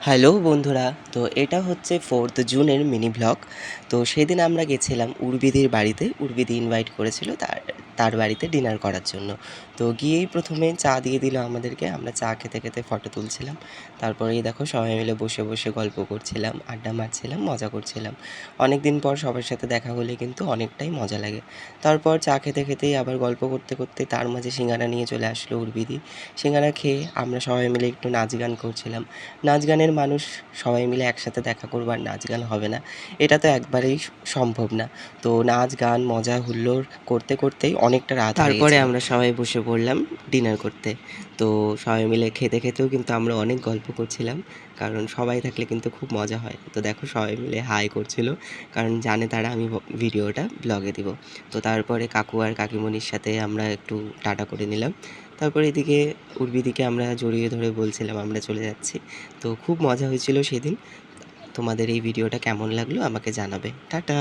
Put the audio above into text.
Hello বন্ধুরা, তো এটা হচ্ছে 4th জুনের মিনি ভ্লগ। তো সেদিন আমরা গেছিলাম উর্বিদির বাড়িতে। উর্বিদি ইনভাইট করেছিল তার তার বাড়িতে ডিনার করার জন্য। তো গিয়েই প্রথমে চা দিয়ে দিল আমাদেরকে। আমরা চা খেতে খেতে ফটো তুলছিলাম। তারপরেই দেখো সবাই মিলে বসে বসে গল্প করছিলাম, আড্ডা মারছিলাম, মজা করছিলাম। অনেক দিন পর সবার সাথে দেখা হলে কিন্তু অনেকটাই মজা লাগে। তারপর চা খেতে খেতেই আবার গল্প করতে করতে তার মাঝে সিঙ্গারা নিয়ে চলে আসলো উর্বিদি। সিঙ্গারা খেয়ে আমরা সবাই মিলে একটু নাচ গান করছিলাম। নাচ গানের মানুষ সবাই মিলে একসাথে দেখা করবো আর নাচ গান হবে না, এটা তো একবারেই সম্ভব না। তো নাচ গান মজা হুল্লোড় করতে করতেই অনেকটা রাত হয়ে তারপরে গেছিল। আমরা সবাই বসে পড়লাম ডিনার করতে। তো সবাই মিলে খেতে খেতেও কিন্তু আমরা অনেক গল্প করছিলাম, কারণ সবাই থাকলে কিন্তু খুব মজা হয়। তো দেখো সবাই মিলে হাই করছিল, কারণ জানে তারা আমি ভিডিওটা ব্লগে দিব। তো তারপরে কাকু আর কাকিমণির সাথে আমরা একটু টাটা করে নিলাম। তারপর এদিকে উর্বিদিকে আমরা জড়িয়ে ধরে বলছিলাম আমরা চলে যাচ্ছি। তো খুব মজা হয়েছিল সেদিন। তোমাদের এই ভিডিওটা কেমন লাগলো আমাকে জানাবে। টাটা।